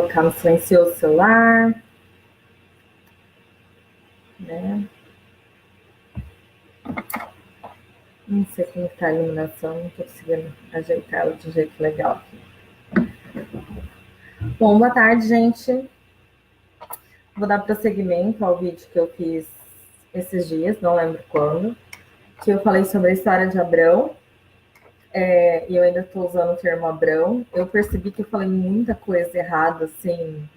colocar no silencioso o celular, né? Não sei como está a iluminação, não estou conseguindo ajeitar ela de um jeito legal aqui. Bom, boa tarde, gente. Vou dar prosseguimento ao vídeo que eu fiz esses dias, não lembro quando, que eu falei sobre a história de Abrão, e eu ainda estou usando o termo Abrão. Eu percebi que eu falei muita coisa errada, assim.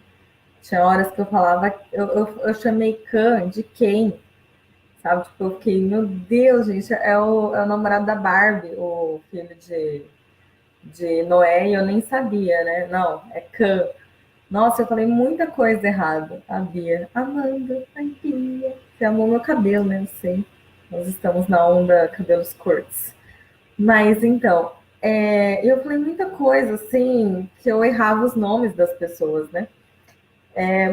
Tinha horas que eu falava, eu chamei Cã de quem, sabe? Tipo, eu fiquei, meu Deus, gente, é o namorado da Barbie, o filho de Noé, e eu nem sabia, né? Não, é Cã. Nossa, eu falei muita coisa errada. A Bia, Amanda, ai Bia, você amou meu cabelo, né? Eu sei. Nós estamos na onda cabelos curtos. Mas então, eu falei muita coisa, assim, que eu errava os nomes das pessoas, né?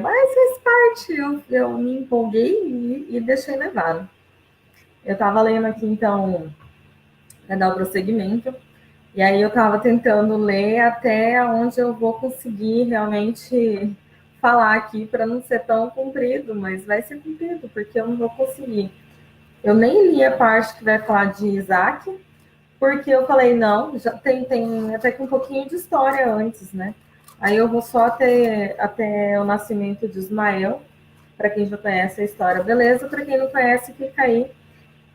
Mas faz parte, eu me empolguei e deixei levar. Né? Eu estava lendo aqui, então, para dar o prosseguimento, e aí eu estava tentando ler até onde eu vou conseguir realmente falar aqui para não ser tão comprido, mas vai ser comprido, porque eu não vou conseguir. Eu nem li a parte que vai falar de Isaac, porque eu falei, não, já tem até que um pouquinho de história antes, né? Aí eu vou só até o nascimento de Ismael, para quem já conhece a história, beleza? Para quem não conhece, fica aí.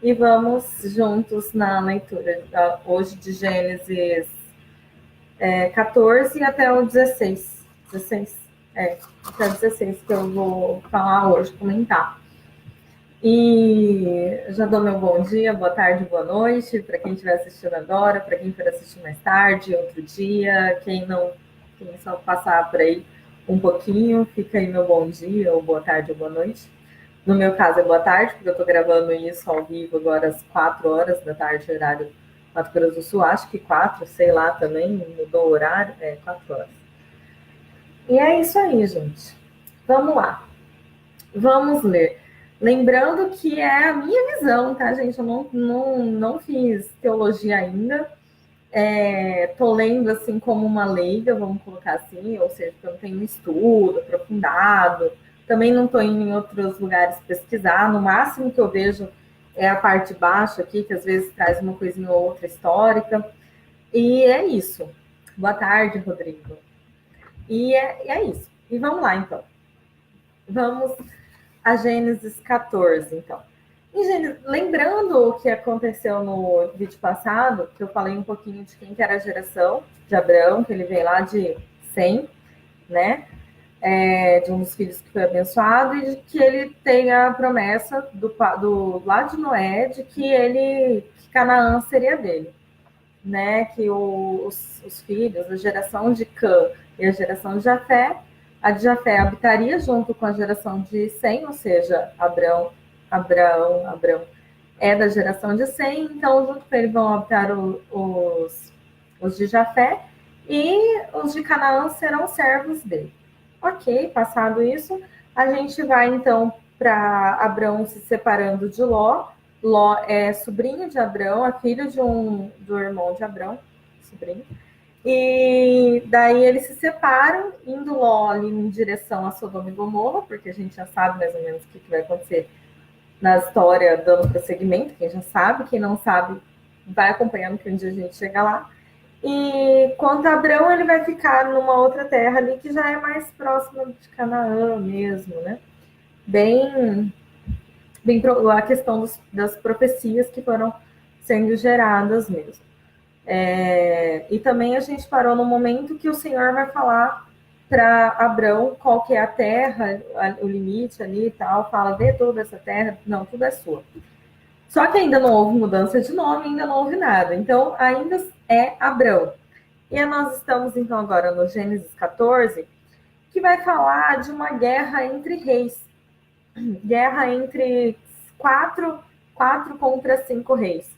E vamos juntos na leitura hoje de Gênesis 14 até o 16. 16, até o 16 que eu vou falar hoje, comentar. E já dou meu bom dia, boa tarde, boa noite para quem estiver assistindo agora, para quem for assistir mais tarde, outro dia, quem só passar por aí um pouquinho, fica aí meu bom dia, ou boa tarde, ou boa noite. No meu caso é boa tarde, porque eu estou gravando isso ao vivo agora às 4 horas da tarde, horário Mato Grosso do Sul, acho que 4, sei lá também, mudou o horário, 4 horas. E é isso aí, gente. Vamos lá. Vamos ler. Lembrando que é a minha visão, tá, gente? Eu não fiz teologia ainda. Tô lendo assim como uma leiga, vamos colocar assim, ou seja, eu não tenho um estudo aprofundado. Também não estou em outros lugares pesquisar. No máximo que eu vejo é a parte de baixo aqui, que às vezes traz uma coisinha ou outra histórica. E é isso. Boa tarde, Rodrigo. E é isso. E vamos lá, então. Vamos a Gênesis 14, então. Lembrando o que aconteceu no vídeo passado, que eu falei um pouquinho de quem que era a geração de Abraão, que ele veio lá de Sem, né? De um dos filhos que foi abençoado, e de que ele tem a promessa do lado de Noé de que Canaã seria dele, né? Que os filhos, a geração de Cã e a geração de Jafé, a de Jafé habitaria junto com a geração de Sem, ou seja, Abrão é da geração de Sem, então junto com ele vão habitar os de Jafé, e os de Canaã serão servos dele. Ok, passado isso, a gente vai então para Abrão se separando de Ló. Ló é sobrinho de Abrão, é filho do irmão de Abrão, sobrinho. E daí eles se separam, indo Ló ali em direção a Sodoma e Gomorra, porque a gente já sabe mais ou menos o que vai acontecer na história, dando prosseguimento. Quem já sabe, quem não sabe, vai acompanhando que um dia a gente chega lá. E quanto a Abrão, ele vai ficar numa outra terra ali que já é mais próxima de Canaã mesmo, né? Bem a questão das profecias que foram sendo geradas mesmo. E também a gente parou no momento que o Senhor vai falar para Abrão qual que é a terra, o limite ali e tal, fala, vê toda essa terra, não, tudo é sua. Só que ainda não houve mudança de nome, ainda não houve nada. Então, ainda é Abrão. E nós estamos, então, agora no Gênesis 14, que vai falar de uma guerra entre reis. Guerra entre quatro contra 5 reis.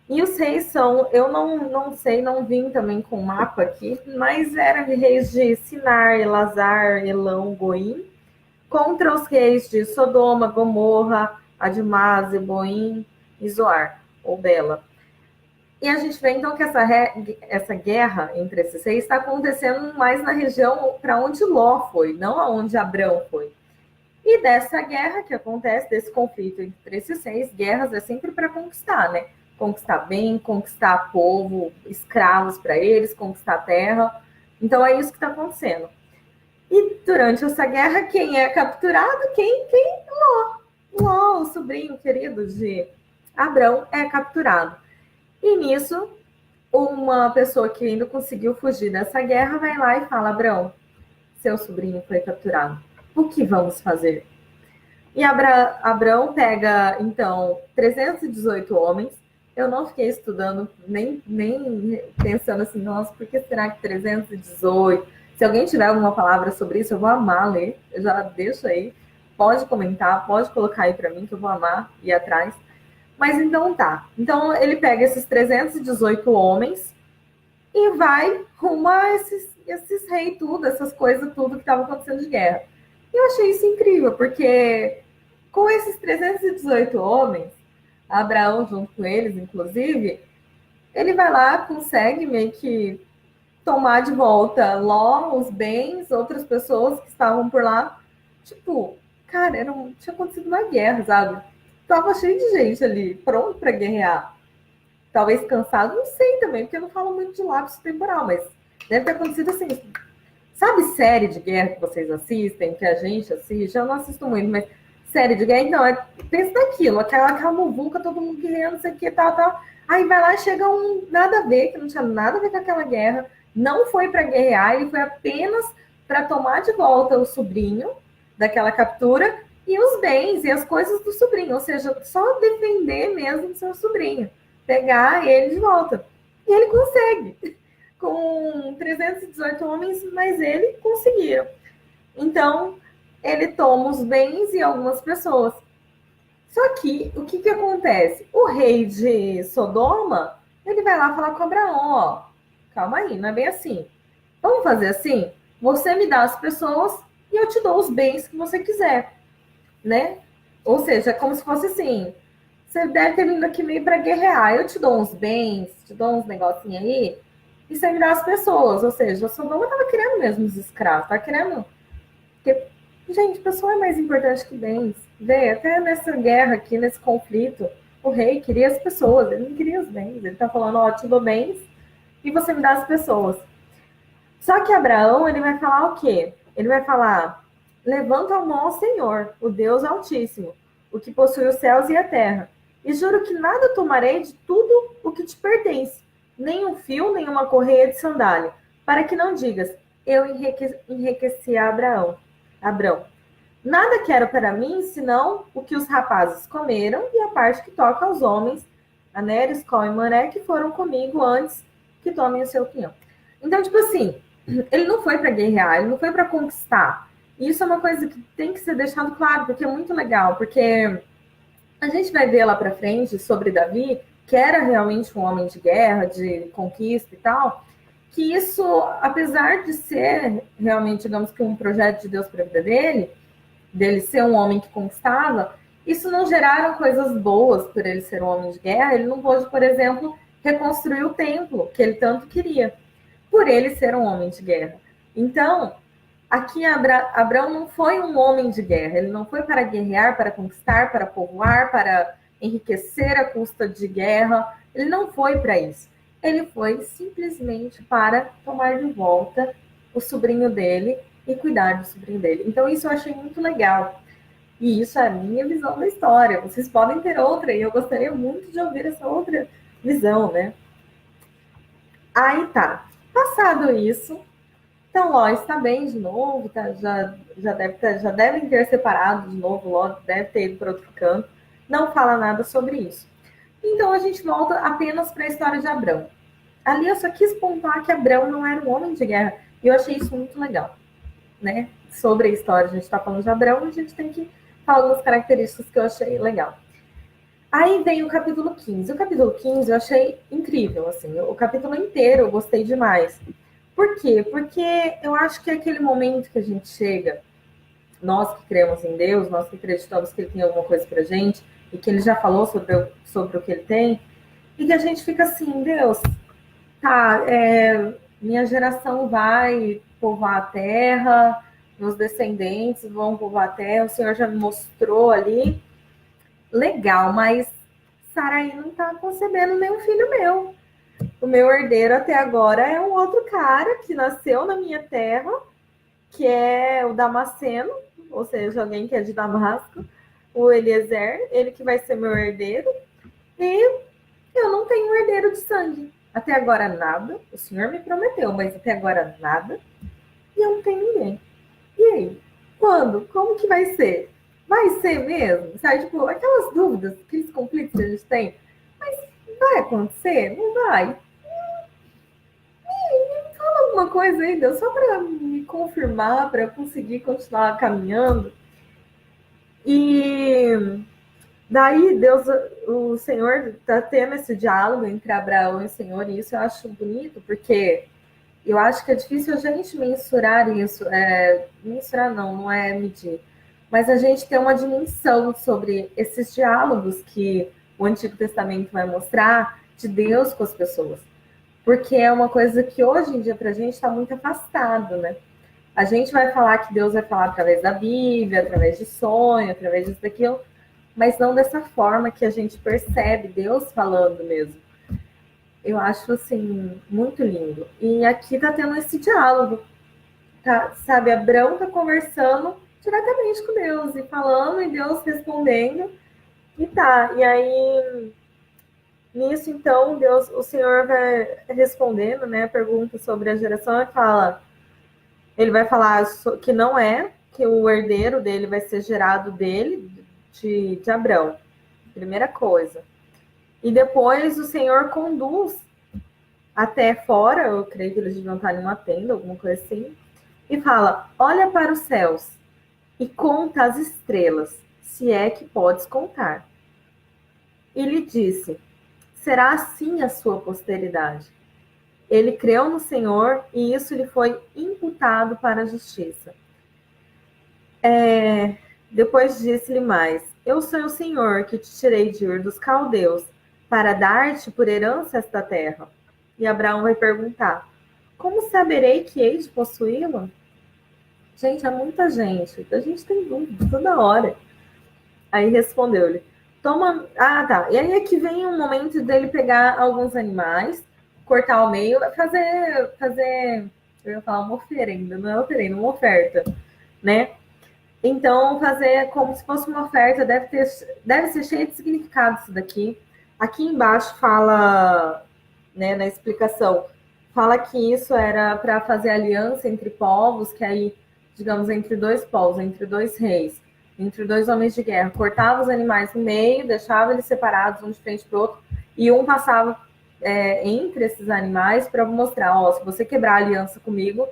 E os reis são, eu não sei, não vim também com o mapa aqui, mas eram reis de Sinar, Elazar, Elão, Goim, contra os reis de Sodoma, Gomorra, Admá, Zeboim e Zoar, ou Bela. E a gente vê, então, que essa guerra entre esses seis está acontecendo mais na região para onde Ló foi, não aonde Abrão foi. E dessa guerra que acontece, desse conflito entre esses seis, guerras é sempre para conquistar, né? Conquistar bem, conquistar povo, escravos para eles, conquistar terra. Então é isso que está acontecendo. E durante essa guerra, quem é capturado? Quem? Ló. Ló, o sobrinho querido de Abrão, é capturado. E nisso, uma pessoa que ainda conseguiu fugir dessa guerra vai lá e fala: Abrão, seu sobrinho foi capturado. O que vamos fazer? E Abrão pega, então, 318 homens. Eu não fiquei estudando, nem pensando assim, nossa, por que será que 318? Se alguém tiver alguma palavra sobre isso, eu vou amar ler. Eu já deixo aí. Pode comentar, pode colocar aí para mim, que eu vou amar ir atrás. Mas então tá. Então ele pega esses 318 homens e vai rumo a esses reis, tudo, essas coisas, tudo que estava acontecendo de guerra. E eu achei isso incrível, porque com esses 318 homens, Abraão junto com eles, inclusive, ele vai lá, consegue meio que tomar de volta Ló, os bens, outras pessoas que estavam por lá. Tipo, cara, tinha acontecido uma guerra, sabe? Tava cheio de gente ali, pronto para guerrear. Talvez cansado, não sei também, porque eu não falo muito de lapso temporal, mas deve ter acontecido assim. Sabe série de guerra que vocês assistem, que a gente assiste? Eu não assisto muito, mas série de guerra, então, pensa naquilo, aquela muvuca, todo mundo guerreando, não sei o que, tal. Aí vai lá, chega um nada a ver, que não tinha nada a ver com aquela guerra, não foi para guerrear, ele foi apenas para tomar de volta o sobrinho daquela captura e os bens e as coisas do sobrinho, ou seja, só defender mesmo o seu sobrinho, pegar ele de volta. E ele consegue, com 318 homens, mas ele conseguiram. Então, ele toma os bens e algumas pessoas. Só que, o que acontece? O rei de Sodoma, ele vai lá falar com Abraão, ó, calma aí, não é bem assim. Vamos fazer assim? Você me dá as pessoas e eu te dou os bens que você quiser, né? Ou seja, é como se fosse assim, você deve ter vindo aqui meio para guerrear, eu te dou uns bens, te dou uns negocinhos aí, e você me dá as pessoas. Ou seja, a Sodoma estava querendo mesmo os escravos, estava querendo. Porque, gente, pessoa é mais importante que bens. Vê, até nessa guerra aqui, nesse conflito, o rei queria as pessoas, ele não queria os bens. Ele está falando, ó, te dou bens e você me dá as pessoas. Só que Abraão, ele vai falar o quê? Ele vai falar, levanta a mão ao Senhor, o Deus Altíssimo, o que possui os céus e a terra, e juro que nada tomarei de tudo o que te pertence, nem um fio, nem uma correia de sandália, para que não digas, eu enriqueci a Abrão. Nada quero para mim, senão o que os rapazes comeram e a parte que toca aos homens, Anéres, Col e Mané, que foram comigo antes que tomem o seu pinhão. Então, tipo assim, ele não foi para guerrear, ele não foi para conquistar. E isso é uma coisa que tem que ser deixado claro, porque é muito legal, porque a gente vai ver lá para frente sobre Davi, que era realmente um homem de guerra, de conquista e tal, que isso, apesar de ser realmente, digamos que um projeto de Deus para a vida dele ser um homem que conquistava, isso não geraram coisas boas por ele ser um homem de guerra. Ele não pôde, por exemplo, reconstruir o templo que ele tanto queria, por ele ser um homem de guerra. Então, aqui Abraão não foi um homem de guerra, ele não foi para guerrear, para conquistar, para povoar, para enriquecer à custa de guerra, ele não foi para isso. Ele foi simplesmente para tomar de volta o sobrinho dele e cuidar do sobrinho dele. Então isso eu achei muito legal. E isso é a minha visão da história. Vocês podem ter outra, e eu gostaria muito de ouvir essa outra visão, né? Aí tá. Passado isso, então Ló está bem de novo, tá, já devem ter separado de novo, Ló deve ter ido para outro canto, não fala nada sobre isso. Então a gente volta apenas para a história de Abrão. Ali eu só quis pontuar que Abrão não era um homem de guerra, e eu achei isso muito legal, né? Sobre a história, a gente está falando de Abrão, a gente tem que falar algumas características que eu achei legal. Aí vem o capítulo 15. O capítulo 15 eu achei incrível, assim, o capítulo inteiro eu gostei demais. Por quê? Porque eu acho que é aquele momento que a gente chega, nós que cremos em Deus, nós que acreditamos que Ele tem alguma coisa pra gente, e que Ele já falou sobre o que Ele tem, e que a gente fica assim, Deus, tá, minha geração vai povoar a terra, meus descendentes vão povoar a terra, o Senhor já me mostrou ali, legal, mas Saraí não está concebendo nenhum filho meu. O meu herdeiro até agora é um outro cara que nasceu na minha terra, que é o Damasceno, ou seja, alguém que é de Damasco, o Eliezer, ele que vai ser meu herdeiro, e eu não tenho um herdeiro de sangue. Até agora nada, o Senhor me prometeu, mas até agora nada, e eu não tenho ninguém. E aí? Quando? Como que vai ser? Vai ser mesmo? Sabe, tipo, aquelas dúvidas, aqueles conflitos que a gente tem, mas vai acontecer? Não vai? Fala alguma coisa aí, Deus, só para me confirmar, para eu conseguir continuar caminhando. E daí Deus, o Senhor está tendo esse diálogo entre Abraão e o Senhor, e isso eu acho bonito, porque eu acho que é difícil a gente mensurar isso. Mensurar não é medir. Mas a gente tem uma dimensão sobre esses diálogos que o Antigo Testamento vai mostrar de Deus com as pessoas. Porque é uma coisa que hoje em dia para a gente está muito afastado, né? A gente vai falar que Deus vai falar através da Bíblia, através de sonho, através disso, daquilo, mas não dessa forma que a gente percebe Deus falando mesmo. Eu acho, assim, muito lindo. E aqui tá tendo esse diálogo, tá? Sabe, Abraão tá conversando diretamente com Deus, e falando, e Deus respondendo, e tá. E aí, nisso, então, Deus, o Senhor vai respondendo, né, pergunta sobre a geração, e fala, ele vai falar que não é, que o herdeiro dele vai ser gerado dele, de Abraão. Primeira coisa. E depois o Senhor conduz até fora, eu creio que eles deviam estar em uma tenda, alguma coisa assim, e fala: olha para os céus e conta as estrelas, se é que podes contar. E lhe disse: será assim a sua posteridade. Ele creu no Senhor e isso lhe foi imputado para a justiça. Depois disse-lhe mais: eu sou o Senhor que te tirei de Ur dos Caldeus para dar-te por herança esta terra. E Abraão vai perguntar: como saberei que hei de possuí-la? Gente, há muita gente. A gente tem dúvida toda hora. Aí respondeu-lhe: toma. Ah, tá. E aí é que vem um momento dele pegar alguns animais, cortar ao meio, fazer. Eu ia falar uma oferenda, não é oferenda, uma oferta, né? Então, fazer como se fosse uma oferta deve ser cheio de significado isso daqui. Aqui embaixo fala, né, na explicação, fala que isso era para fazer aliança entre povos, que aí, digamos, entre dois povos, entre dois reis, entre dois homens de guerra, cortava os animais no meio, deixava eles separados um de frente para o outro, e um passava entre esses animais para mostrar, ó, se você quebrar a aliança comigo,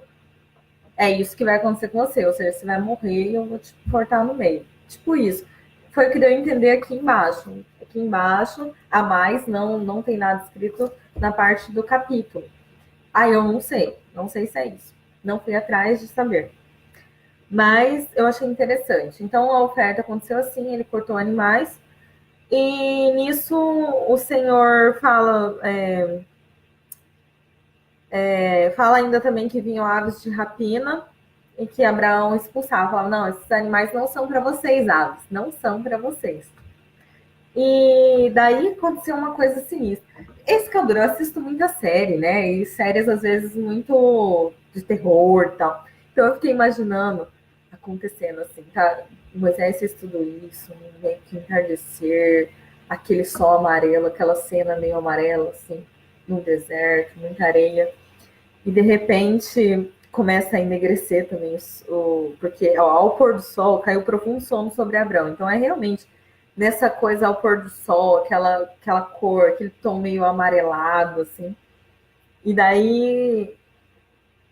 é isso que vai acontecer com você, ou seja, você vai morrer e eu vou te cortar no meio. Tipo isso. Foi o que deu a entender aqui embaixo. Aqui embaixo, a mais, não tem nada escrito na parte do capítulo. Ah, eu não sei se é isso. Não fui atrás de saber. Mas eu achei interessante. Então a oferta aconteceu assim, ele cortou animais, e nisso o Senhor fala, fala ainda também que vinham aves de rapina e que Abraão expulsava. Falava: não, esses animais não são para vocês, aves, não são para vocês. E daí aconteceu uma coisa sinistra. Esse Calduro, eu assisto muita série, né? E séries às vezes muito de terror e tal. Então eu fiquei imaginando acontecendo assim, tá? Moisés fez tudo isso, meio que entardecer, aquele sol amarelo, aquela cena meio amarela, assim, no deserto, muita areia. E de repente começa a enegrecer também, porque ao pôr do sol caiu profundo sono sobre Abraão. Então é realmente nessa coisa ao pôr do sol, aquela cor, aquele tom meio amarelado, assim. E daí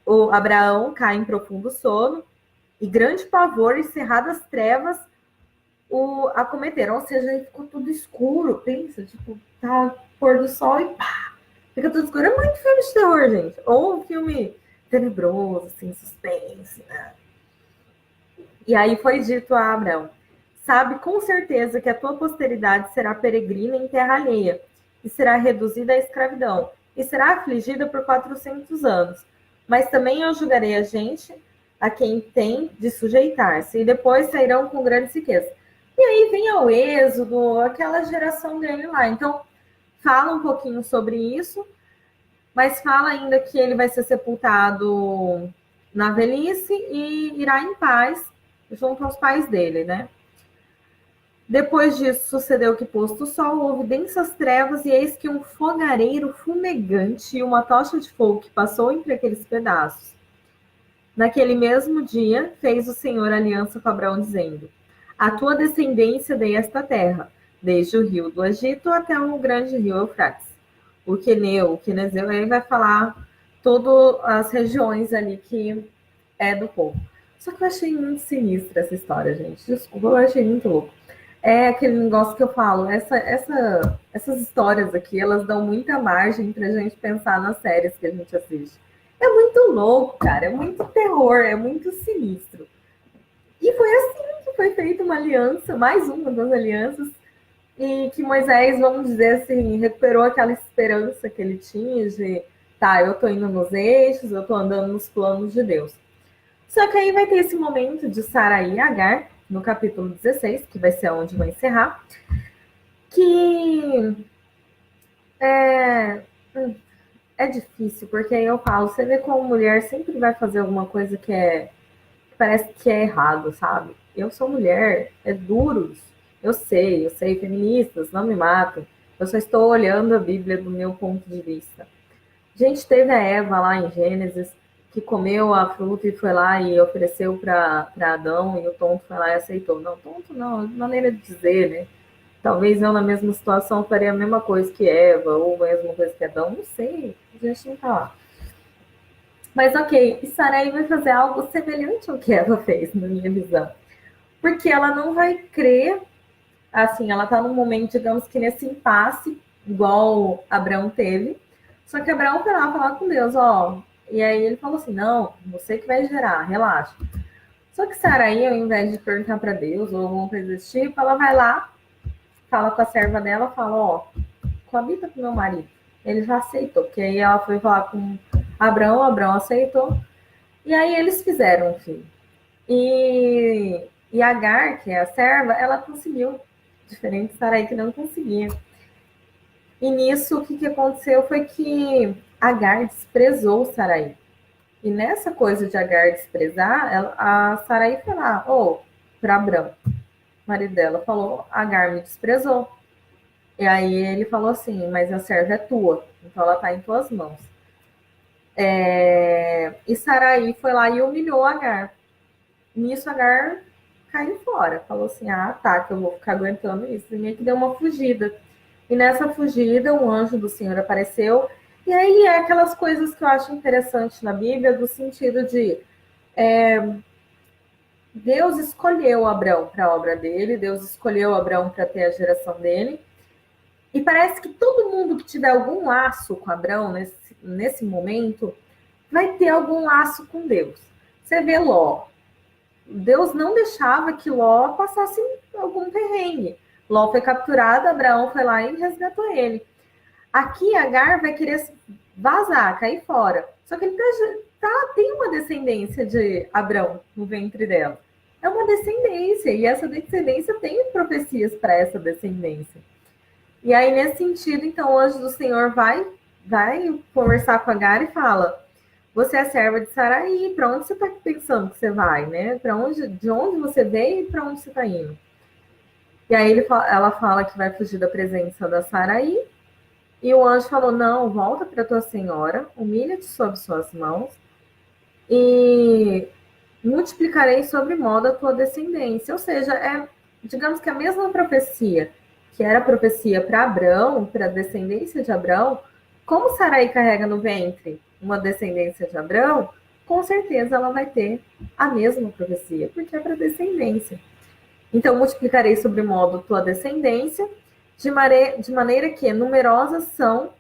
o Abraão cai em profundo sono e grande pavor e cerradas trevas o acometeram. Ou seja, aí ficou tudo escuro. Pensa, tipo, tá pôr do sol e pá, fica tudo escuro. É muito filme de terror, gente. Ou um filme tenebroso, assim, suspense, né? E aí foi dito a Abraão: sabe com certeza que a tua posteridade será peregrina em terra alheia, e será reduzida à escravidão, e será afligida por 400 anos. Mas também eu julgarei a gente a quem tem de sujeitar-se, e depois sairão com grande riqueza. E aí vem o Êxodo, aquela geração dele lá. Então, fala um pouquinho sobre isso, mas fala ainda que ele vai ser sepultado na velhice e irá em paz junto aos pais dele, né? Depois disso, sucedeu que, posto o sol, houve densas trevas, e eis que um fogareiro fumegante e uma tocha de fogo que passou entre aqueles pedaços. Naquele mesmo dia, fez o Senhor aliança com Abraão, dizendo: a tua descendência dei esta terra, desde o rio do Egito até o grande rio Eufrates. O Queneu, o Quenezeu, aí vai falar todas as regiões ali que é do povo. Só que eu achei muito sinistra essa história, gente. Desculpa, eu achei muito louco. É aquele negócio que eu falo, essas histórias aqui, elas dão muita margem pra gente pensar nas séries que a gente assiste. É muito louco, cara, é muito terror, é muito sinistro. E foi assim que foi feita uma aliança, mais uma das alianças, e que Moisés, vamos dizer assim, recuperou aquela esperança que ele tinha de, tá, eu tô indo nos eixos, eu tô andando nos planos de Deus. Só que aí vai ter esse momento de Sarai e Agar, no capítulo 16, que vai ser onde vai encerrar, que é difícil, porque aí eu falo, você vê como mulher sempre vai fazer alguma coisa que parece que é errado, sabe? Eu sou mulher, é duro. Eu sei, feministas, não me matam. Eu só estou olhando a Bíblia do meu ponto de vista. A gente teve a Eva lá em Gênesis, que comeu a fruta e foi lá e ofereceu para Adão, e o tonto foi lá e aceitou. Não, tonto não, maneira de dizer, né? Talvez eu, na mesma situação, faria a mesma coisa que Eva, ou a mesma coisa que Adão, não sei, a gente não tá lá. Mas ok, e Sarai vai fazer algo semelhante ao que Eva fez, na minha visão. Porque ela não vai crer, assim, ela tá num momento, digamos que nesse impasse, igual Abraão teve. Só que Abraão foi lá falar com Deus, ó. E aí ele falou assim: não, você que vai gerar, relaxa. Só que Sarai, ao invés de perguntar para Deus ou alguma coisa desse tipo, ela vai lá, fala com a serva dela, fala: ó, coabita com meu marido. Ele já aceitou, porque aí ela foi falar com Abraão aceitou. E aí eles fizeram um filho. E Agar, que é a serva, ela conseguiu, diferente de Sarai, que não conseguia. E nisso, o que aconteceu foi que Agar desprezou Sarai. E nessa coisa de Agar desprezar, a Sarai foi lá, para Abrão, marido dela, falou: Agar me desprezou. E aí ele falou assim: mas a serva é tua, então ela está em tuas mãos. E Sarai foi lá e humilhou Agar. Nisso, Agar caiu fora. Falou assim: ah, tá, que eu vou ficar aguentando isso. E meio que deu uma fugida. E nessa fugida, um anjo do Senhor apareceu. E aí é aquelas coisas que eu acho interessante na Bíblia, do sentido de Deus escolheu Abraão para a obra dele, Deus escolheu Abraão para ter a geração dele. E parece que todo mundo que tiver algum laço com Abraão nesse momento vai ter algum laço com Deus. Você vê Ló. Deus não deixava que Ló passasse algum perrengue. Ló foi capturado, Abraão foi lá e resgatou ele. Aqui Agar vai querer vazar, cair fora. Só que ele tem uma descendência de Abraão no ventre dela. É uma descendência, e essa descendência tem profecias para essa descendência. E aí, nesse sentido, então, o anjo do Senhor vai conversar com Agar e fala: você é serva de Sarai, para onde você está pensando que você vai, né? De onde você veio e para onde você está indo? E aí ela fala que vai fugir da presença da Sarai, e o anjo falou: não, volta para tua senhora, humilha-te sob suas mãos, e multiplicarei sobre modo a tua descendência. Ou seja, digamos que a mesma profecia, que era a profecia para Abraão, para a descendência de Abraão, como Sarai carrega no ventre uma descendência de Abraão, com certeza ela vai ter a mesma profecia, porque é para descendência. Então, multiplicarei sobre modo tua descendência, de maneira que numerosas são,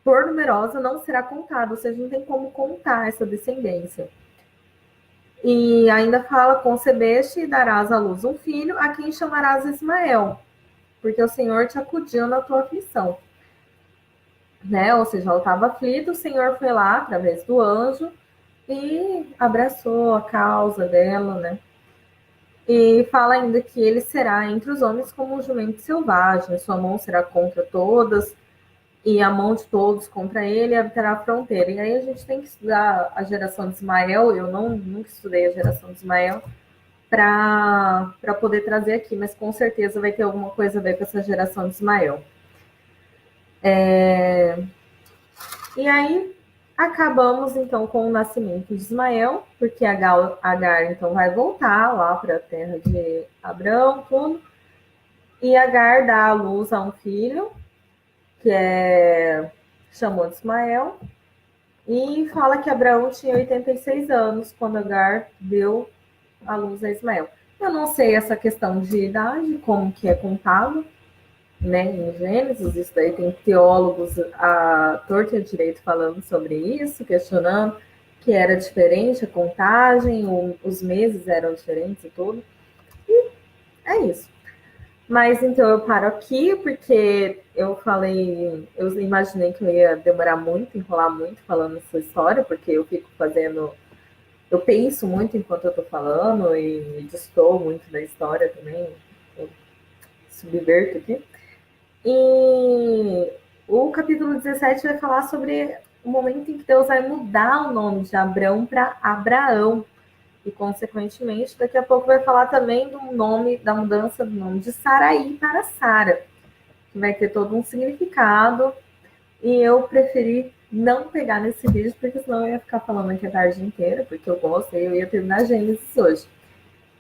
por numerosa não será contada, ou seja, não tem como contar essa descendência. E ainda fala: concebeste e darás à luz um filho, a quem chamarás Ismael. porque o Senhor te acudiu na tua aflição. Né? Ou seja, ela estava aflita, o Senhor foi lá através do anjo e abraçou a causa dela, né? E fala ainda que ele será entre os homens como um jumento selvagem, sua mão será contra todas, e a mão de todos contra ele habitará a fronteira. E aí a gente tem que estudar a geração de Ismael, eu nunca estudei a geração de Ismael, para poder trazer aqui, mas com certeza vai ter alguma coisa a ver com essa geração de Ismael. E aí acabamos então com o nascimento de Ismael, porque Agar então vai voltar lá para a terra de Abraão, tudo. E Agar dá à luz a um filho, que chamou de Ismael, e fala que Abraão tinha 86 anos quando Agar deu à luz a Ismael. Eu não sei essa questão de idade, como que é contado, né, em Gênesis, isso daí tem teólogos a torto e a direito falando sobre isso, questionando que era diferente a contagem, os meses eram diferentes e tudo. E é isso. Mas então eu paro aqui, porque eu imaginei que eu ia demorar muito, enrolar muito falando essa história, porque eu fico fazendo, eu penso muito enquanto eu tô falando e distorço muito da história também, eu subverto aqui. E o capítulo 17 vai falar sobre o momento em que Deus vai mudar o nome de Abrão para Abraão. E, consequentemente, daqui a pouco vai falar também da mudança do nome de Saraí para Sara, que vai ter todo um significado. E eu preferi não pegar nesse vídeo, porque senão eu ia ficar falando aqui a tarde inteira, porque eu gosto, e eu ia terminar Gênesis hoje.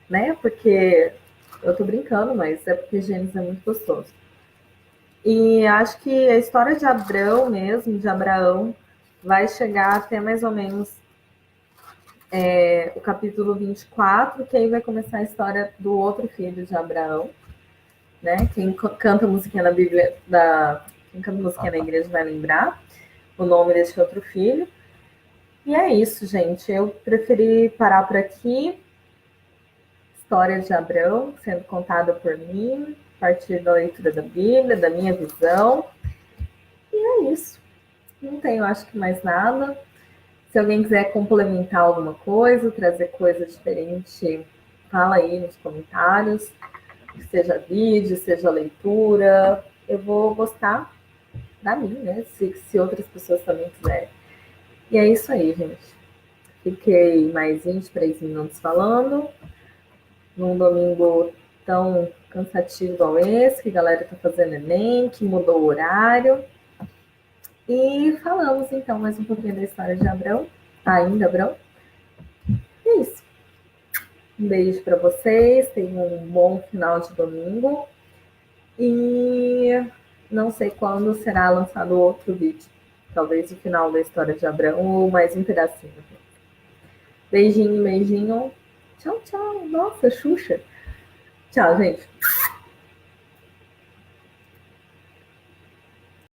Né? Porque eu tô brincando, mas é porque Gênesis é muito gostoso. E acho que a história de Abrão mesmo, de Abraão, vai chegar até mais ou menos o capítulo 24, que aí vai começar a história do outro filho de Abraão, né? Quem canta musiquinha na Bíblia, quem canta musiquinha na igreja vai lembrar o nome desse outro filho. E é isso, gente. Eu preferi parar por aqui. História de Abrão sendo contada por mim, a partir da leitura da Bíblia, da minha visão. E é isso. Não tenho, acho que mais nada. Se alguém quiser complementar alguma coisa, trazer coisa diferente, fala aí nos comentários. Seja vídeo, seja leitura. Eu vou gostar da mim, né? Se outras pessoas também quiserem. E é isso aí, gente. Fiquei mais 23 minutos falando. Num domingo tão cansativo igual esse, que a galera tá fazendo Enem, que mudou o horário. E falamos então mais um pouquinho da história de Abrão, ainda Abrão. E é isso. Um beijo para vocês, tenham um bom final de domingo. E não sei quando será lançado outro vídeo. Talvez o final da história de Abrão ou mais um pedacinho. Beijinho, beijinho. Tchau, tchau. Nossa, Xuxa. Tchau, gente.